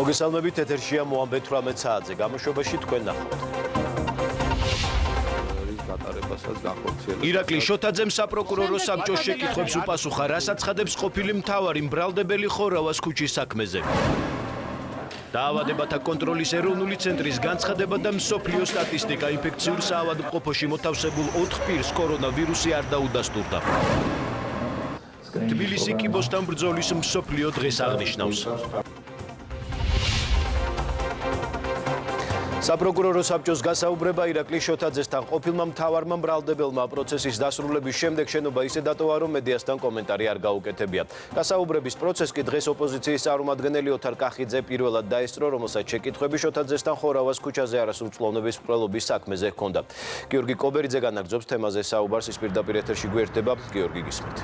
მოგესალმებით, ეთერშია მოამბეთ 18 საათზე. გამოშვებაში თქვენ ნახავთ. ირაკლი შოთაძემ საპროკურორო საბჭოს შეკითხვებს უპასუხა, რასაც ცხადებს ყოფილი მთავარი მბრალდებელი ხორავას ქუჩის საქმეზე. დაავადებათა კონტროლის ეროვნული ცენტრის განცხადება და მსოფლიო სტატისტიკა ინფექციურ საავადმყოფოში მოთავსებულ 4 პირს კორონავირუსი არ დაუდასტურდა. თბილისი კიბოსთან ბრძოლის მსოფლიო დღეს აღნიშნავს. საპროკურორო საბჭოს გასაუბრება ირაკლი შოთაძესთან ყოფილმა მთავარმა მბრალდებელმა პროცესის დასრულების შემდეგ შენობა ისე დატოვა, რომ მედიასთან კომენტარი არ გაუკეთებია. გასაუბრების პროცესს კი დღეს ოპოზიციის წარმომადგენელი ოთარ კახიძე პირველად დაესწრო, რომელსაც შეკითხვები შოთაძესთან ხორავას ქუჩაზე არასრულწლოვნების მკვლელობის საქმეზე ჰქონდა. გიორგი კობერიძე განაგრძობს თემაზე საუბარს, ის პირდაპირ ეთერში გვერდება. გიორგი, გისმით.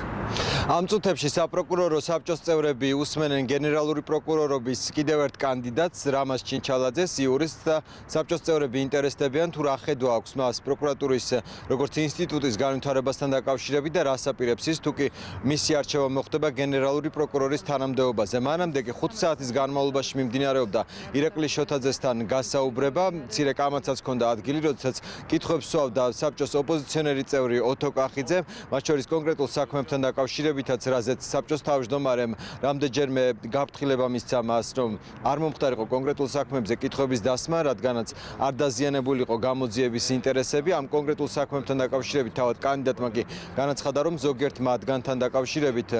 ამ წუთებში საპროკურორო საბჭოს წევრები უსმენენ გენერალური პროკურორობის კიდევ ერთ კანდიდატს რამაზ ჩინჩალაძეს, იურისტს და საბჭოს წევრები ინტერესდებიან თუ რა ხედვა აქვს მას პროკურატურის როგორც ინსტიტუტის განვითარებასთან დაკავშირებით და რას აპირებს ის თუ კი მისი არჩევა მოხდება გენერალური პროკურორის თანამდებობაზე. მანამდე კი 5 საათის განმავლობაში მიმდინარეობდა ირაკლი შოთაძესთან გასაუბრება. მცირე კამაცაც ჰქონდა ადგილი, როდესაც კითხვებს სვავდა საბჭოს ოპოზიციონერი წევრი ოთო კახიძე, მათ შორის კონკრეტულ საქმეებთან დაკავშირებითაც, რაზეც საბჭოს თავმჯდომარემ რამდენჯერმე გაფრთხილება მისცა მას, რომ არ მომხდარიყო კონკრეტულ საქმეებზე კითხვების დასმა, რადგანაც არ დაზიანებულიყო გამოძიების ინტერესები. ამ კონკრეტულ საქმეებთან დაკავშირებით თავად კანდიდატმა კი განაცხადა, რომ ზოგიერთ მათგანთან დაკავშირებით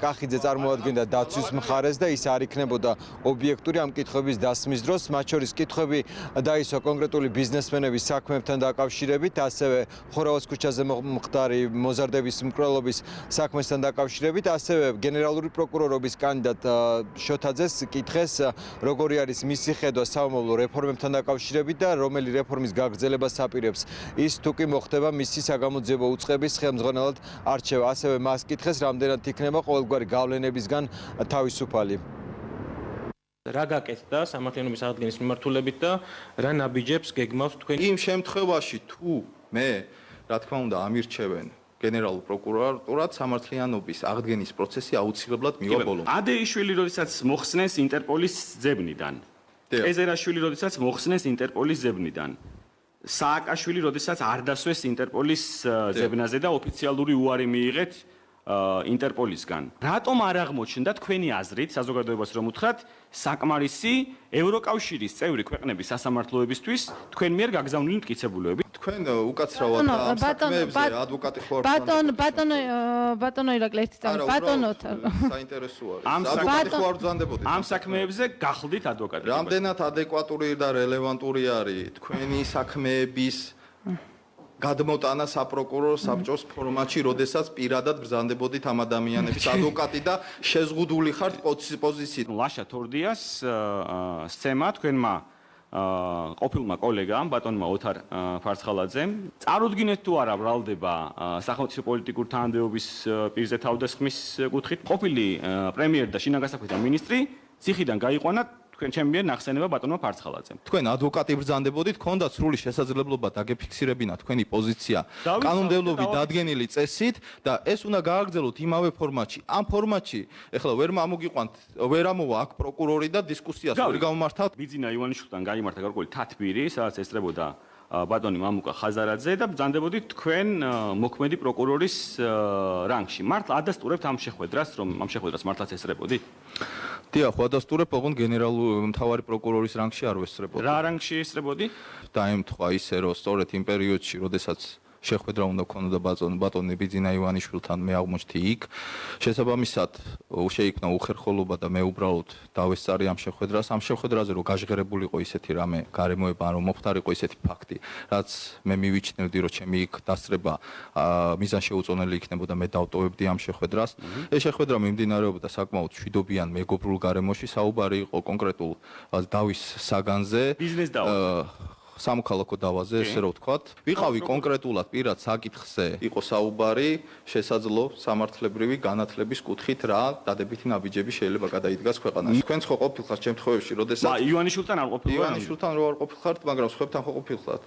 კახიძე წარმოადგენდა დაცვის მხარეს და ის არ იქნებოდა ობიექტური ამ კითხვების დასმის დროს. მათ შორის კითხვები დაისვა კონკრეტული ბიზნესმენების საქმეებთან დაკავშირებით, ასევე ხორავას ქუჩაზე მომხდარი მოზარდების მკვლელობის საქმესთან დაკავშირებით, ასევე გენერალური პროკურორობის კანდიდატ შოთაძეს კითხეს, როგორი არის მისი ხედვა საომავლო რეფორმებთან დაკავშირებით და რომელი რეფორმის გაგრძელებას აპირებს ის თუ კი მოხდება მისი საგამოძიებო უწყების ხელმძღვანელად არჩევა. ასევე მას კითხეს, რამდენად იქნება ყოველგვარი გავლენებისგან თავისუფალი. რა გაკეთდა სამართლიანობის აღდგენის მიმართულებით და რა ნაბიჯებს გეგმავთ თქვენ? იმ შემთხვევაში თუ მე, რა თქმა უნდა, ამირჩევენ გენერალურ პროკურატურად, სამართლიანობის აღდგენის პროცესი აუცილებლად მივა ბოლომდე. ადეიშვილი როდესაც მოხსნეს ინტერპოლის ძებნიდან. ეზერაშვილი როდესაც მოხსნეს ინტერპოლის ძებნიდან. სააკაშვილი როდესაც არ დასვეს ინტერპოლის ძებნაზე და ოფიციალური უარი მიიღეთ ინტერპოლისგან. რატომ არ აღმოჩნდა თქვენი აზრით, საზოგადოებას რომ უთხრათ, საკმარისი ევროკავშირის წევრი ქვეყნების სასამართლოებისთვის თქვენ მიერ გაგზავნილი მტკიცებულებები? თქვენ უკაცრავად ამ საქმეებზე ადვოკატი ხო არ ბატონო ირაკლი ერთი წამი ბატონოთ საინტერესო არის. ადვოკატი ხო არ ბრძანდებოდით? ამ საქმეებზე გახლდით ადვოკატი. რამდენად ადეკვატური და რელევანტური არის თქვენი საქმეების გადმოტანა საპროკურორო საბჭოს ფორმატში, როდესაც პირადად ბრძანდებოდით ამ ადამიანების ადვოკატი და შეზღუდული ხართ პოზიციით. ლაშა თორდიას სცემა თქვენმა ყოფილმა კოლეგამ ბატონმა ოთარ ფარცხალაძემ წარუდგინეთ თუ არა ბრალდება სახელმწიფო პოლიტიკურ თანამდებობის პირზე თავდასხმის კუთხით. ყოფილი პრემიერი და შინაგან საქმეთა მინისტრი ციხიდან გაიყვანა თქვენ ჩემი მიერ ნახსენება ბატონმა ფარცხალაძემ. თქვენ ადვოკატი ბრძანდებოდით, ქონდათ სრული შესაძლებლობა დაგეფიქსირებინა თქვენი პოზიცია კანონმდებლობით დადგენილი წესით და ეს უნდა გააგრძელოთ იმავე ფორმატში. ამ ფორმატში ეხლა ვერ ამოგიყვანთ, ვერ ამოვა აქ პროკურორი და დისკუსიას ვერ გამმართავთ. ბიძინა ივანიშვილთან გაიმართა გარკვეული თათბირი, სადაც ესწრებოდა ბატონი მამუკა ხაზარაძე და ბრძანდებოდით თქვენ მოქმედი პროკურორის რანგში. მართლა ადასტურებთ ამ შეხვედრას, რომ ამ შეხვედრას მართლაც ესწრებოდით? დიახ, ვადასტურებ, ოღონდ გენერალური მთავარი პროკურორის რანგში არ ვესწრებოდი. რა რანგში ესწრებოდი? დაემთხვა ისე, რომ სწორედ იმ პერიოდში, როდესაც შეხვედრა უნდა ქონოდა ბატონი ბიძინა ივანიშვილთან, მე აღმოჩნდი იქ. შესაბამისად, შეიქმნა უხერხოლობა და მე უბრალოდ დავესწარი ამ შეხვედრას. ამ შეხვედრაზე რომ გაჟღერებულიყო ისეთი რამე გარემოება, რომ მოხდარიყო ისეთი ფაქტი, რაც მე მივიჩნევდი, რომ ჩემი იქ დასწრება მიზანშეუწონელი იქნებოდა, მე დავტოვებდი ამ შეხვედრას. ეს შეხვედრა მიმდინარეობდა საკმაოდ მშვიდობიან მეგობრულ გარემოში, საუბარი იყო კონკრეტულ დავის საგანზე. ბიზნეს დავა. სამოქალაქო დავაზე, ესე რომ ვთქვათ. ვიყავი კონკრეტულად პირად საკითხზე, იყო საუბარი შესაძლო სამართლებრივი განათლების კუთხით რა დადებითი ნაბიჯები შეიძლება გადაიდგას ქვეყანაში. თქვენც ხო ყოფილხართ შემთხვევებში, როდესაც ივანიშვილთან არ ყოფილხართ? ივანიშვილთან რო არ ყოფილხართ, მაგრამ სხვებთან ხო ყოფილხართ?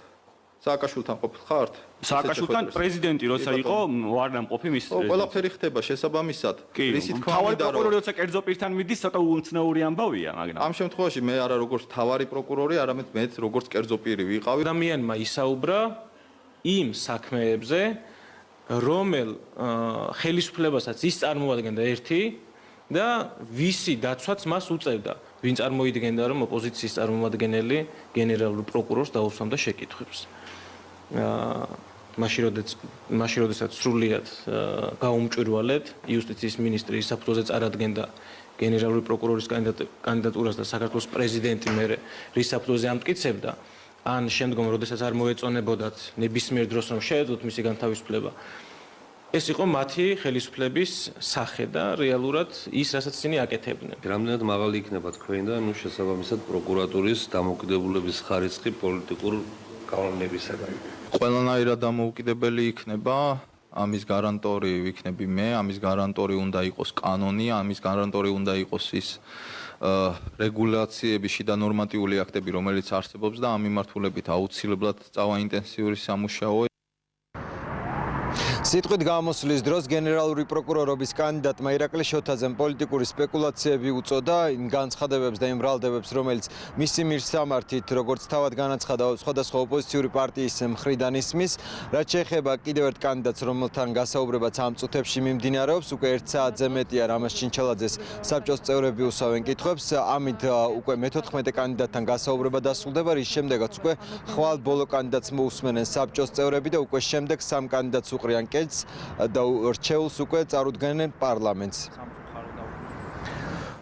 სააკაშვილთან ყოფილ ხართ? სააკაშვილთან პრეზიდენტი როცა იყო ვარ დამყოფი მის ყველაფერი ხდება შესაბამისად. რისი თქვა თავარი მინდა პროკურორი როცა კერძო პირთან მიდის, ცოტა უცნაური ამბავია, მაგრამ ამ შემთხვევაში მე არა როგორც თავარი პროკურორი, არამედ მეც როგორც კერძო პირი ვიყავი. ადამიანმა ისაუბრა იმ საქმეებზე, რომელ ხელისუფლებასაც ის წარმოადგენდა ერთი და ვისი დაცვაც მას უწევდა. ვინ წარმოიდგენდა, რომ ოპოზიციის წარმომადგენელი გენერალურ პროკურორს დაუსვამდა შეკითხვებს. მაშინ როდესაც სრულიად გაუმჭვირვალედ იუსტიციის მინისტრი ის საფუძველზე წარადგენდა გენერალური პროკურორის კანდიდატურას და საქართველოს პრეზიდენტი მერე რის საფუძველზე ამტკიცებდა, ან შემდგომ როდესაც არ მოეწონებოდათ ნებისმიერ დროს რომ შეეძლოთ მისი განთავისუფლება. ეს იყო მათი ხელისუფლების სახე და რეალურად ის, რასაც ისინი აკეთებდნენ. რამდენად მაღალი იქნება თქვენი და შესაბამისად პროკურატურის დამოუკიდებლობის ხარისხი პოლიტიკურ კანონებისაგან? ყველანაირად დამოუკიდებელი იქნება, ამის გარანტორი ვიქნები მე, ამის გარანტორი უნდა იყოს კანონი, ამის გარანტორი უნდა იყოს ის რეგულაციები, შიდა ნორმატიული აქტები, რომელიც არსებობს და ამ მიმართულებით აუცილებლად წავა ინტენსიური სამუშაო. სიტყვით გამოსვლის დროს გენერალური პროკურორობის კანდიდატმა ირაკლი შოთაძემ პოლიტიკური სპეკულაციები უწოდა იმ განცხადებებს და იმ ბრალდებებს, რომელიც მისი მისამართით, როგორც თავად განაცხადა, სხვადასხვა ოპოზიციური პარტიის მხრიდან ისმის, რაც შეეხება კიდევ ერთ კანდიდატს, რომელთან გასაუბრებაც ამ წუთებში მიმდინარეობს, უკვე 1 საათზე მეტია რამაზ ჩინჩალაძეს საბჭოს წევრები უსვამენ კითხვებს, ამით უკვე მე-14 კანდიდატთან გასაუბრება დასრულდება, რის შემდეგაც უკვე ხვალ ბოლო კანდიდატს მოусმენენ საბჭოს წევრები და უკვე შემდეგ სამ კანდიდატს უყრიან და რჩეულს უკვე წარუდგენენ პარლამენტს.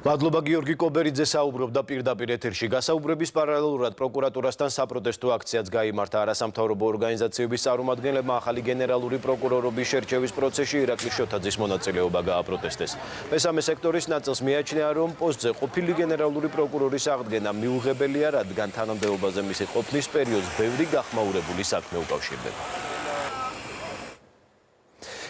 მადლობა გიორგი კობერიძე საუბრობდა პირდაპირ ეთერში. გასაუბრების პარალელურად პროკურატურასთან საპროტესტო აქციაც გაიმართა არასამთავრობო ორგანიზაციების წარმომადგენლებმა ახალი გენერალური პროკურორობის შერჩევის პროცესში ირაკლი შოთაძის მონაწილეობა გააპროტესტეს. მესამე სექტორის ნაწილს მიაჩნია, რომ პოსტზე ყოფილი გენერალური პროკურორის აღდგენა მიუღებელია, რადგან თანამდებობაზე მისი ყოფნის პერიოდს ბევრი გახმაურებული საქმე უკავშირდება.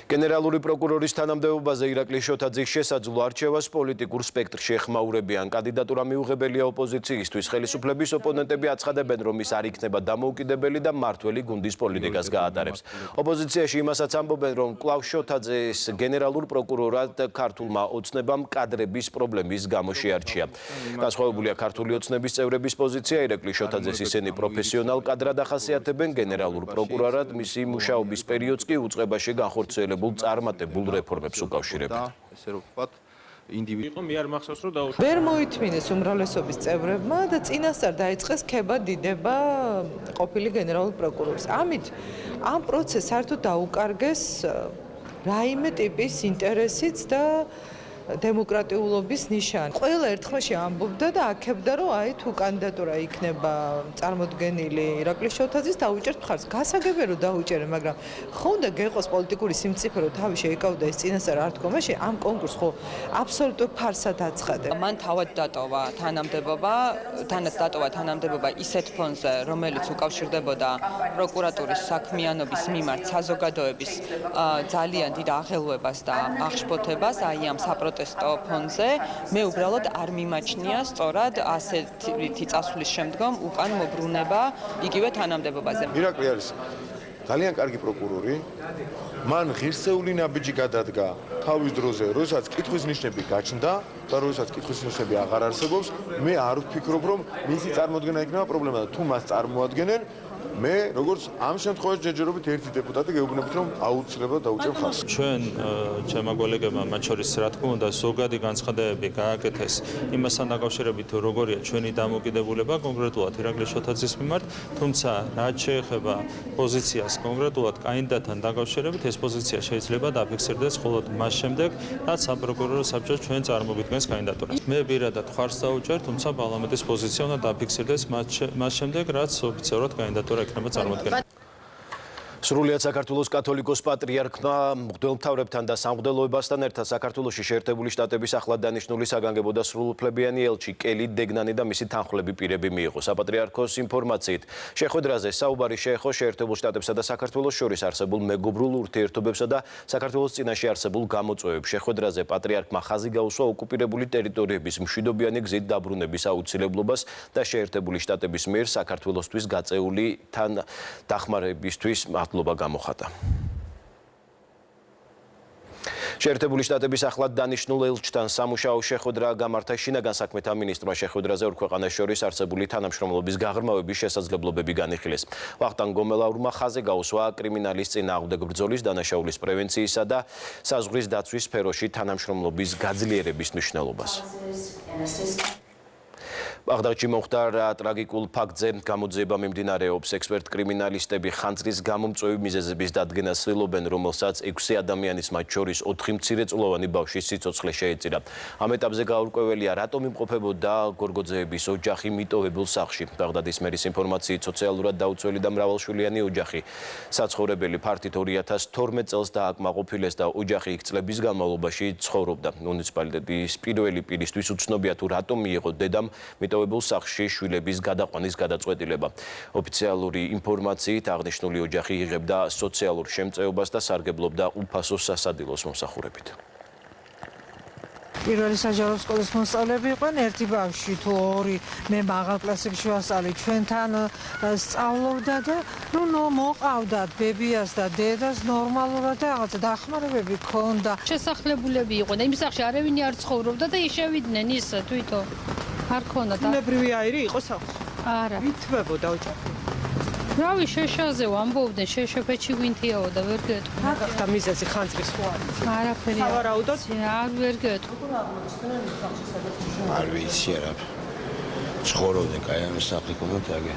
გენერალური პროკურორის თანამდებობაზე ირაკლი შოთაძის შესაძლო არჩევას პოლიტიკურ სპექტრში ეხმაურებიან. კანდიდატურა მიუღებელია ოპოზიციისთვის. ხელისუფლების ოპონენტები აცხადებენ, რომ ის არ იქნება დამოუკიდებელი და მმართველი გუნდის პოლიტიკას გაატარებს. ოპოზიციაში იმასაც ამბობენ, რომ კვლავ შოთაძეს გენერალურ პროკურორად ქართულმა ოცნებამ კადრების პრობლემის გამო შეარჩია. განსხვავებულია ქართული ოცნების წევრების პოზიცია. ირაკლი შოთაძეს ისინი პროფესიონალ კადრად ახასიათებენ. გენერალურ პროკურორად მისი მუშაობის პერიოდს კი უწყებაში განხორციელებულ წარმატებულ რეფორმებს უკავშირებდა. ესე რომ ვთქვათ, ინდივიდი იყო მე არ მახსოვს რომ დაუშვებელია. ვერ მოითმინეს უმრავლესობის წევრებმა და წინასწარ დაიწყეს ქება დიდება ყოფილი გენერალურ პროკურორის. ამით ამ პროცესს საერთოდ დაუკარგეს რაიმე ტიპის ინტერესიც და დემოკრატიულობის ნიშანი. ყველა ერთხმაში ამბობდა და აქებდა, რომ აი თუ კანდიდატურა იქნება წარმოდგენილი ირაკლი შოთაძის, დაუჭერთ მხარს. გასაგებია რომ დაუჭერენ, მაგრამ ხო უნდა გეყოს პოლიტიკური სიმწიფე, რომ თავი შეიკავდა ეს წინასწარ არ თქომაში, ამ კონკურსს ხო აბსოლუტურ ფარსად აცხადებდა. მან თავად დატოვა თანამდებობა ისეთ ფონზე, რომელიც უკავშირდებოდა პროკურატურის საქმიანობის მიმართ საზოგადოების ძალიან დიდ აღელვებას და აღშფოთებას, აი ამ საპროტესტო ფონზე მე უბრალოდ არ მიმაჩნია სწორად ასეთი წასვლის შემდგომ უკან მობრუნება იგივე თანამდებობაზე. ირაკლი არის ძალიან კარგი პროკურორი. მან ღირსეული ნაბიჯი გადადგა თავის დროზე, როდესაც კითხვის ნიშნები გაჩნდა და როდესაც კითხვის ნიშნები აღარ არსებობს, მე არ ვფიქრობ, რომ მისი წარმოდგენა იქნება პრობლემა და თუ მას წარმოადგენენ, მე როგორც ამ შემთხვევაში ჯერჯერობით ერთი დეპუტატი გეუბნებით, რომ აუცილებლად დაუჭერ ხაზს. ჩვენ ჩემმა კოლეგებმა მათ შორის რა თქმა უნდა ზოგადი განცხადებები გააკეთეს იმასთან დაკავშირებით, როგორია ჩვენი დამოუკიდებლობა კონკრეტულად ირაკლი შოთაძის მიმართ, თუმცა რაც შეეხება პოზიციას კონკრეტულად კანდიდატთან დაკავშირებით, ეს პოზიცია შეიძლება დაფიქსირდეს მხოლოდ მას შემდეგ, რაც საპროკურორო საბჭოს ჩვენ წარმოგიდგენს კანდიდატურას. მე პირადად ხარს დაუჭერ, თუმცა პარლამენტის პოზიცია უნდა დაფიქსირდეს მას შემდეგ, რაც ოფიციალურად კანდიდატურა იქნება წარმოდგენილი. სრულიად საქართველოს კათოლიკოს პატრიარქმა მღვდელმთავრებთან და სამღვდელოებასთან ერთად საქართველოში შეერთებული შტატების ახლად დანიშნული საგანგებო და სრულუფლებიანი ელჩი კელი დეგნანი და მისი თანხმლები პირები მიიღო. საპატრიარქოს ინფორმაციით, შეხვედრაზე საუბარი შეეხო შეერთებულ შტატებსა და საქართველოს შორის არსებულ მეგობრულ ურთიერთობებსა და საქართველოს წინაშე არსებულ გამოწვევებს. შეხვედრაზე პატრიარქმა ხაზი გაუსვა ოკუპირებული ტერიტორიების მშვიდობიანი გზით დაბრუნების აუცილებლობას და შეერთებული შტატების მიერ საქართველოსთვის გაწეული თან დახმარებისთვის მადლობა გამოხატა. შეერთებული შტატების ახლად დანიშნულ ელჩთან სამუშაო შეხვედრა გამართა შინაგან საქმეთა მინისტრმა. შეხვედრაზე ორ ქვეყანას შორის არსებული თანამშრომლობის გაღრმავების შესაძლებლობები განიხილეს. ვახტანგ გომელაურმა ხაზი გაუსვა კრიმინალის წინააღმდეგ ბრძოლის, დანაშაულის პრევენციისა და საზღვრის დაცვის სფეროში თანამშრომლობის გაძლიერების მნიშვნელობას. ბაღდადში მომხდარ ტრაგიკულ ფაქტზე გამოძიება მიმდინარეობს. ექსპერტ კრიმინალისტები ხანძრის გამომწვევი მიზეზების დადგენას ცდილობენ, რომელსაც 6 ადამიანის, მათ შორის 4 მცირეწლოვანი ბავშვის სიცოცხლე შეეწირა. ამ ეტაპზე გაურკვეველია, რატომ იმყოფებოდა გორგოძეების ოჯახი მიტოვებულ სახლში. ბაღდადის მერის ინფორმაციით, სოციალურად დაუცველი და მრავალშვილიანი ოჯახი საცხოვრებელი ფართით 2012 წელს დააკმაყოფილეს და ოჯახი იქ წლების განმავლობაში ცხოვრობდა. მუნიციპალიტეტის პირველი პირისთვის უცნობია, თუ რატომ მიიღო დედამ მიტოვებულ სახლში შვილების გადაყვანის გადაწყვეტილება. ოფიციალური ინფორმაციით, აღნიშნული ოჯახი იღებდა სოციალურ შემწეობას და სარგებლობდა უფასო სასადილოს მომსახურებით. პირველი საჯარო სკოლის მოსწავლეები იყვნენ, ერთი ბავშვი თუ ორი, მე მაღალ კლასებში ვასწავლე, ჩვენთან სწავლობდა და მოყავდათ ბებიას და დედას ნორმალურად და რაღაცა დახმარებები ჰქონდა. შესახლებულები იყვნენ, იმ სახლში არავინ არ ცხოვრობდა და შევიდნენ ის თვითონ. არ ქონდა და ბუნებრივი აირი იყო სახლში? არა. ვითმებოდა ოჯახი. რავი, შეშაზე ვამბობდნენ, შეშეფეჩი გვინთიაო და ვერ გეტყვი. და მიზეზი ხანძრის ხო არის? არაფერი. ვარაუდოთ? არ ვერ გეტყვი. არ ვიცი რა. ცხოვრობდნენ, კაი ამ სახლი ქონდათ აგე.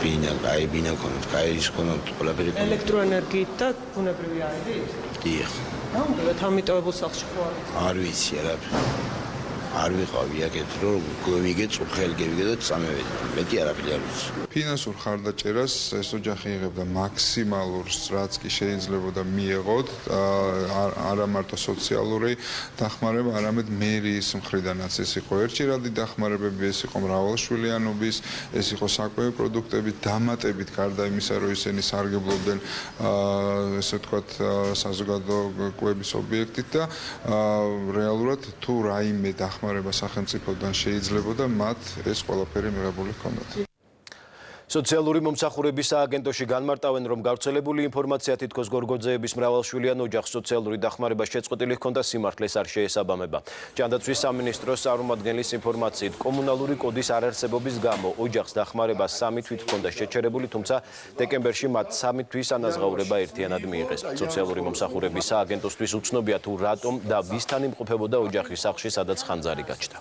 ბინა ქონდათ, კაი ის ქონდათ, ყველაფერი ქონდათ. ელექტროენერგიით და ბუნებრივი აირით? დიახ. ნამდვილად ამიტოვებულ სახლში ხო არის? არ ვიცი რა. არ ვიყავი აქეთ, რომ გვიგე წუხელ გევიგე და წამევედი. მეტი არაფერი არ ვიცი. ფინანსურ ხარდაჭერას ეს ოჯახი იღებდა მაქსიმალურს, რაც კი შეიძლებოდა მიეღოთ, არა მარტო სოციალური დახმარება, არამედ მერის მხრიდანაც ეს იყო ერთჯერადი დახმარებები, ეს იყო მრავალშვილიანობის, ეს იყო საკვები პროდუქტები, დამატებით გარდა იმისა, რომ ისინი სარგებლობდნენ ესე ვთქვათ საზოგადოების ობიექტით და რეალურად თუ რაიმე დახმარება სახელმწიფოდან შეიძლებოდა, მათ ეს ყველაფერი მიღებული ჰქონდათ. სოციალური მომსახურების სააგენტოში განმარტავენ, რომ გავრცელებული ინფორმაცია თითქოს გორგოძეების მრავალშვილიან ოჯახს სოციალური დახმარება შეწყვეტილი ჰქონდა, სიმართლეს არ შეესაბამება. ჯანდაცვის სამინისტროს წარმომადგენლის ინფორმაციით, კომუნალური კოდის არარსებობის გამო ოჯახს დახმარება 3 თვით ჰქონდა შეჩერებული, თუმცა დეკემბერში მათ 3 თვის ანაზღაურება ერთიანად მიიღეს. სოციალური მომსახურების სააგენტოსთვის უცნობია, თუ რატომ და ვისთან იმყოფებოდა ოჯახი სახლში, სადაც ხანძარი გაჩნდა.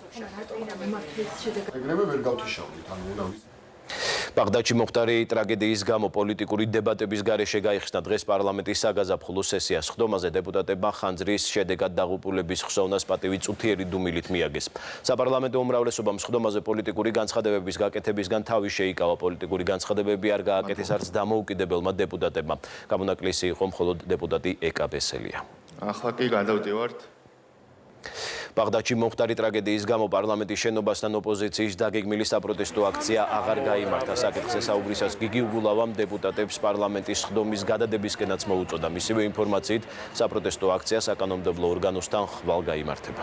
ბაღდადში მომხდარი ტრაგედიის გამო პოლიტიკური დებატების გარეშე გაიხსნა დღეს პარლამენტის საგაზაფხულო სესია. სხდომაზე დეპუტატებმა ხანძრის შედეგად დაღუპულების ხსოვნას პატივი წუთიერი დუმილით მიაგეს. საპარლამენტო უმრავლესობამ სხდომაზე პოლიტიკური განცხადებების გაკეთებისგან თავი შეიკავა. პოლიტიკური განცხადებები არ გააკეთეს არც დამოუკიდებელმა დეპუტატებმა. გამონაკლისი იყო მხოლოდ დეპუტატი ეკაბესელია. ახლა კი გადავდივართ. ბაღდადში მომხდარი ტრაგედიის გამო პარლამენტის შენობასთან ოპოზიციის დაგეგმილი საპროტესტო აქცია აღარ გაიმართა. საკითხზე საუბრისას გიგი უგულავამ დეპუტატებს პარლამენტის სხდომის გადადებისკენაც მოუწოდა. მისივე ინფორმაციით, საპროტესტო აქცია საკანონმდებლო ორგანოსთან ხვალ გაიმართება.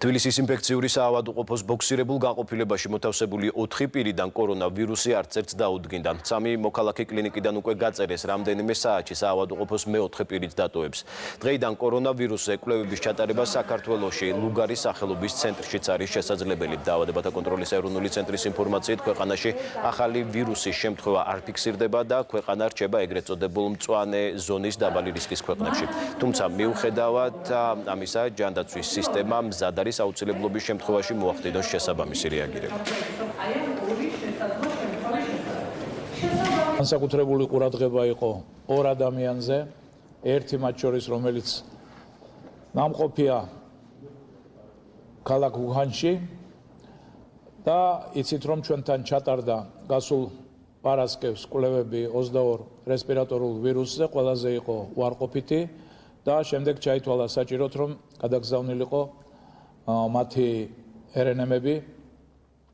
თბილისის ინფექციური საავადმყოფოს ბოქსირებულ განყოფილებაში მოთავსებული 4 პირიდან კორონავირუსი არც ერთს დაუდგინდა. 3 მოქალაქე კლინიკიდან უკვე გაწერეს, რამდენიმე საათში საავადმყოფოს მე-4 პირიც დატოვებს. დღეიდან კორონავირუსზე კვლევების ჩატარება საქართველოში ლუგარის სახელობის ცენტრშიც არის შესაძლებელი. დაავადებათა კონტროლის ეროვნული ცენტრის ინფორმაციით, ქვეყანაში ახალი ვირუსის შემთხვევა არ ფიქსირდება და ქვეყანა რჩება ეგრეთ წოდებულ მწვანე ზონის დაბალი რისკის ქვეყნებში. თუმცა მიუხედავად ამისა, ჯანდაცვის სისტემა მზად არის აუცილებლობის შემთხვევაში მოახდინოს შესაბამისი რეაგირება. განსაკუთრებული ყურადღება იყო 2 ადამიანზე, ერთი მათ შორის, რომელიც ნამყოფია ქალაქ უჰანში და იცით, რომ ჩვენთან ჩატარდა გასულ პარასკევს კვლევები 22 რესპირატორულ ვირუსზე ყველაზე იყო უარყოფითი და შემდეგ ჩაითვალა საჭიროდ რომ გადაგზავნილიყო მათი RNM-ები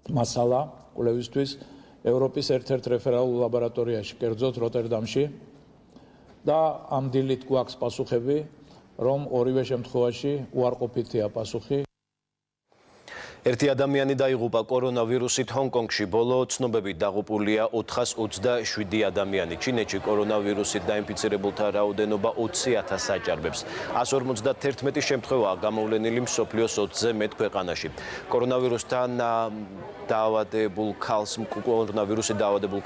მასალა კვლევისთვის ევროპის ერთ-ერთ რეფერალურ ლაბორატორიაში, კერძოდ როტერდამში და ამ დილით გვაქვს პასუხები, რომ ორივე შემთხვევაში უარყოფითია პასუხი. ერთი ადამიანი დაიღუპა კორონავირუსით ჰონკონგში. ბოლო ცნობებით დაღუპულია 427 ადამიანი. ჩინეთში კორონავირუსით დაინფიცირებულთა რაოდენობა 20,000 აჭარბებს. 151 შემთხვევაა გამოვლენილი მსოფლიოს 20-ზე მეტ ქვეყანაში. კორონავირუსით დაავადებულ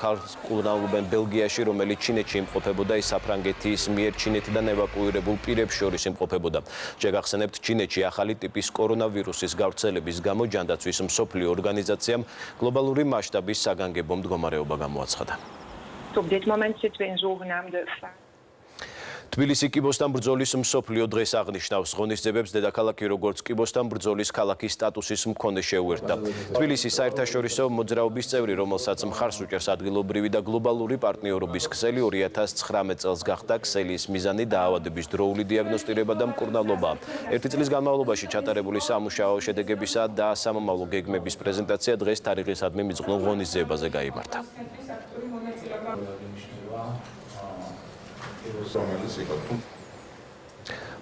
ქალს კურნალობენ ბელგიაში, რომელიც ჩინეთში იმყოფებოდა, ის საფრანგეთის მიერ ჩინეთიდან ევაკუირებულ პირებს შორის იმყოფებოდა. შეგახსენებთ, ჩინეთში ახალი ტიპის კორონავირუსის გავრცელების გამო ჯანდაცვის მსოფლიო ორგანიზაციამ გლობალური მასშტაბის საგანგებო მდგომარეობა გამოაცხადა. თბილისი კიბოსთან ბრძოლის მსოფლიო დღეს აღნიშნავს. ღონისძიებებს დედაქალაქი როგორც კიბოსთან ბრძოლის ქალაქის სტატუსის მქონე შეუერთდა. თბილისი საერთაშორისო მოძრაობის წევრი, რომელსაც მხარს უჭერს ადგილობრივი და გლობალური პარტნიორობის ქსელი 2019 წელს გახდა. ქსელის მიზანი დაავადების დროული დიაგნოსტირება და მკურნალობა. ერთი წლის განმავლობაში ჩატარებული სამუშაო შედეგებისა და სამომავლო გეგმების პრეზენტაცია დღეს თარიღისადმი მიძღვნილ ღონისძიებაზე გაიმართა.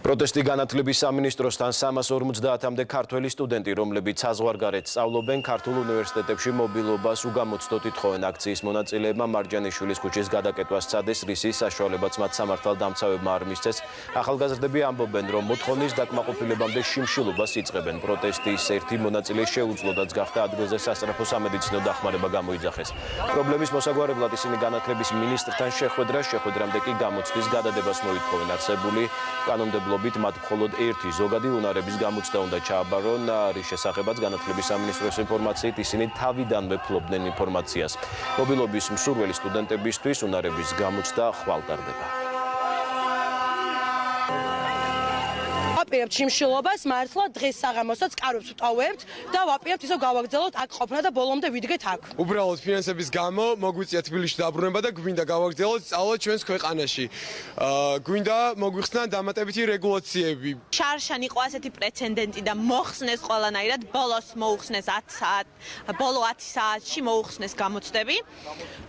პროტესტი განათლების სამინისტროსთან 350-მდე ქართველი სტუდენტი, რომლებიც საზღვარგარეთ სწავლობენ, ქართულ უნივერსიტეტებში მობილობას უგამოცდოთ ითხოვენ. აქციის მონაწილეებმა მარჯანიშვილის ქუჩის გადაკეტვას სცადეს, რისი საშუალებაც მათ სამართალდამცავებმა არ მისცეს. ახალგაზრდები ამბობენ, რომ მოთხოვნის დაკმაყოფილებამდე შიმშილობას იწყებენ. პროტესტის ერთი მონაწილე შეუძლოდაც გახდა ადგილზე სასწრაფო სამედიცინო დახმარება გამოიძახეს. პრობლემის მოსაგვარებლად ისინი განათლების მინისტრთან შეხვედრამდე კი გამოცდის გადადებას მოითხოვენ. არსებული კანონმდებლობით მათ მხოლოდ ერთი ზოგადი უნარების გამოცდა უნდა ჩააბარონ, რის შესახებაც განათლების სამინისტროს ინფორმაციით ისინი თავიდანვე ფლობდნენ ინფორმაციას. მობილობის მსურველი სტუდენტებისთვის უნარების გამოცდა ხვალ ტარდება. ვაპირებთ შიმშილობას, მართლა დღეს საღამოსაც კარვებს ვტოვებთ და ვაპირებთ ისო გავაგრძელოთ აქ ყოფნა და ბოლომდე ვიდგეთ აქ. უბრალოდ ფინანსების გამო მოგვიწია თბილისში დაბრუნება და გვინდა გავაგრძელოთ სწავლა ჩვენს ქვეყანაში. გვინდა მოგვიხსნა დამატებითი რეგულაციები. შარშან იყო ასეთი პრეცედენტი და მოხსნეს ყველანაირად, ბოლოს მოუხსნეს 10 საათში მოუხსნეს გამოცდები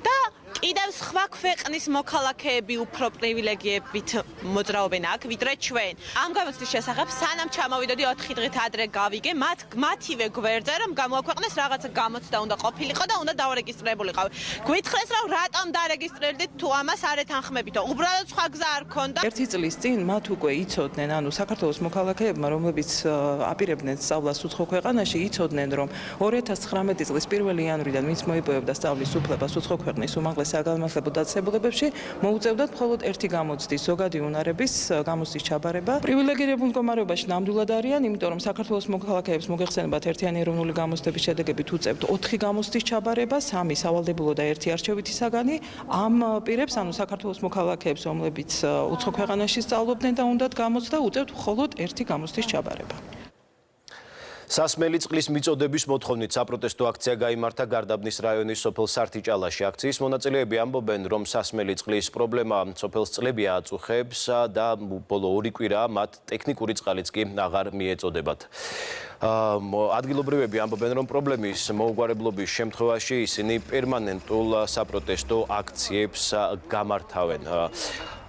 და კიდევ სხვა ქვეყნის მოქალაქეები უფრო პრივილეგიებით მოძრაობენ აქ, ვიდრე ჩვენ. ამ გამოცდის შესახებ სანამ ჩამოვიდოდი 4 დღით ადრე გავიგე, მათივე გვერდზე რომ გამოაქვეყნეს რაღაცა გამოცდა უნდა ყოფილიყო და უნდა დაურეგისტრებულიყო. გვითხრეს რომ რატომ დარეგისტრირდით თუ ამას არ ეთანხმებითო. უბრალოდ სხვა გზა არ ქონდა. ერთი წლის წინ მათ უკვე იცოდნენ, ანუ საქართველოს მოქალაქეებმა, რომლებიც აპირებდნენ სწავლას უცხო ქვეყანაში, იცოდნენ რომ 2019 წლის 1 იანვრიდან ვინც მოიპოვებდა სწავლის უფლებას უცხო ქვეყნის უმაღლეს საგანმანათლებლო დაწესებულებებში, მოუწევდათ მხოლოდ ერთი გამოცდის ზოგადი უნარების გამოცდის ჩაბარება. პრივილეგირებულ მდგომარეობაში ნამდვილად არიან, იმიტომ რომ საქართველოს მოქალაქეებს მოგეხსენებათ ერთიანი ეროვნული გამოცდების შედეგებით უწევთ 4 გამოცდის ჩაბარება, 3 სავალდებულო და 1 არჩევითი საგანი. ამ პირებს, ანუ საქართველოს მოქალაქეებს, რომლებიც უცხო ქვეყანაში სწავლობდნენ და უნდათ გამოცდა, უწევთ მხოლოდ 1 გამოცდის ჩაბარება. სასმელი წყლის მიწოდების მოთხოვნით საპროტესტო აქცია გაიმართა გარდაბნის რაიონის სოფელ სართიჭალაში. აქციის მონაწილეები ამბობენ, რომ სასმელი წყლის პრობლემა სოფელს წლები აწუხებს და ბოლო 2 კვირაა მათ ტექნიკური წყალიც კი აღარ მიეწოდებათ. ადგილობრივები ამბობენ, რომ პრობლემის მოუგვარებლობის შემთხვევაში ისინი პერმანენტულ საპროტესტო აქციებს გამართავენ.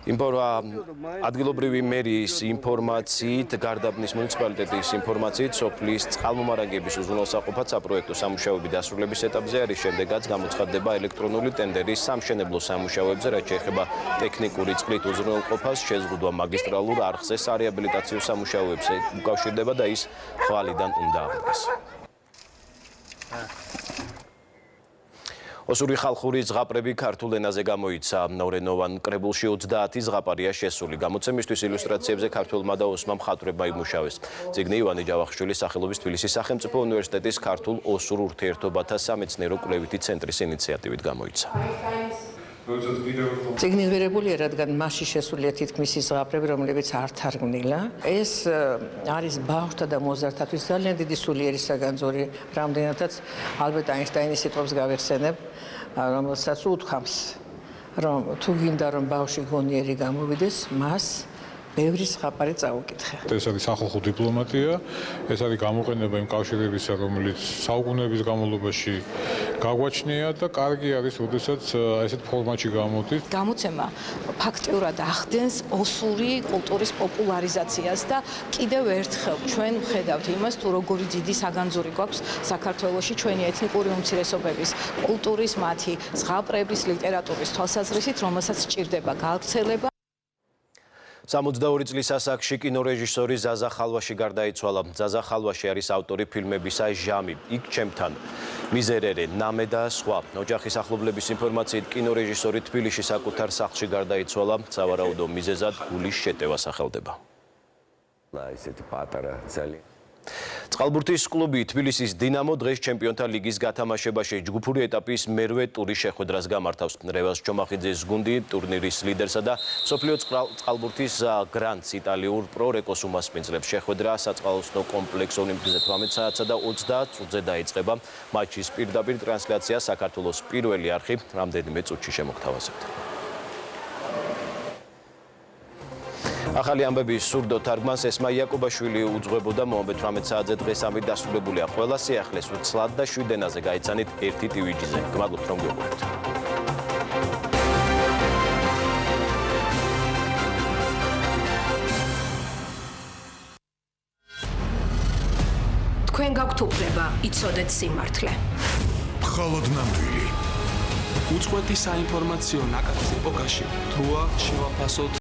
ადგილობრივი მერის ინფორმაციით, გარდაბნის მუნიციპალიტეტის ინფორმაციით, სოფლის წყალმომარაგების უზრუნველსაყოფად საპროექტო სამუშაოები დასრულების ეტაპზე არის, შემდეგაც გამოცხადდება ელექტრონული ტენდერი სამშენებლო სამუშაოებზე, რაც შეეხება ტექნიკური წყლით უზრუნველყოფას, შეზღუდვა მაგისტრალურ არხზე სარეაბილიტაციო სამუშაოებს უკავშირდება და ის ხვალიდან უნდა აღდგეს. ოსური ხალხური ზღაპრები ქართულ ენაზე გამოიცა. ნორენოვან კრებულში 30 ზღაპარია შესული. გამოცემისთვის ილუსტრაციებზე ქართველმა და ოსმა მხატვრებმა იმუშავეს. წიგნი ივანე ჯავახიშვილის სახელობის თბილისის სახელმწიფო უნივერსიტეტის ქართულ ოსურ ურთიერთობათა სამეცნიერო კვლევითი ცენტრის ინიციატივით გამოიცა. წიგნი ღირებულია, რადგან მასში შესულია თითქმის ის ზღაპრები, რომლებიც არ თარგმნილა. ეს არის ბავშვთა და მოზარდთათვის ძალიან დიდი სულიერი საგანძური, რამდენადაც ალბერტ აინშტაინის სიტყვებს გავიხსენებ, რომელსაც უთქვამს, რომ თუ გინდა რომ ბავშვი გონიერი გამოვიდეს, მას ბევრი ზღაპარი წაუკითხე. ეს არის სახალხო დიპლომატია, ეს არის გამოყენება იმ კავშირებისა, რომელიც საუკუნეების განმავლობაში გაგვაჩნია და კარგი არის, როდესაც ესეთ ფორმატში გამოდის. გამოცემა ფაქტიურად ახდენს ოსური კულტურის პოპულარიზაციას და კიდევ ერთხელ ჩვენ ვხედავთ იმას, თუ როგორი დიდი საგანძური გვაქვს საქართველოში ჩვენი ეთნიკური უმცირესობების კულტურის, მათი ზღაპრების, ლიტერატურის თვალსაზრისით, რომელსაც სჭირდება გავრცელება. 62 წლის ასაკში კინორეჟისორი ზაზა ხალვაში გარდაიცვალა. ზაზა ხალვაში არის ავტორი ფილმებისა ჟამი, იქ ჩემთან, მიზერერე, ნამე და სხვა. ოჯახის ახლობლების ინფორმაციით კინორეჟისორი თბილისში საკუთარ სახლში გარდაიცვალა. სავარაუდო მიზეზად გულის შეტევა სახელდება. ესეთი პატარა ძალიან წყალბურთის კლუბი თბილისის დინამო დღეს ჩემპიონთა ლიგის გათამაშებაში ჯგუფური ეტაპის მერვე ტურის შეხვედრას გამართავს. რევაზ ჩომახიძის გუნდი ტურნირის ლიდერსა და მსოფლიო წყალბურთის გრანდს იტალიურ პრორეკოს უმასპინძლებს. შეხვედრა საწყალოსნო კომპლექს ოლიმპიზე 18 საათსა და 30 წუთზე დაიწყება. მატჩის პირდაპირ ტრანსლაცია საქართველოს პირველი არხი რამდენიმე წუთში შემოგთავაზებთ. ახალი ამბების სურდო თარგმანს ესმა იაკობაშვილი უძღვებოდა მომდევნო 18 საათზე დღეს ამით დასრულებულია. ყველა სიახლეს უცლად და 7 ენაზე გაიცანით ერთი ტივიჯიზე. გმადლობთ რომ გიყურებთ. თქვენ გაქვთ უფლება იცოდეთ სიმართლე. მხოლოდ ნამდვილი. უწყვეტი საინფორმაციო ნაკადის ეპოქაში თრუა შევაფასოთ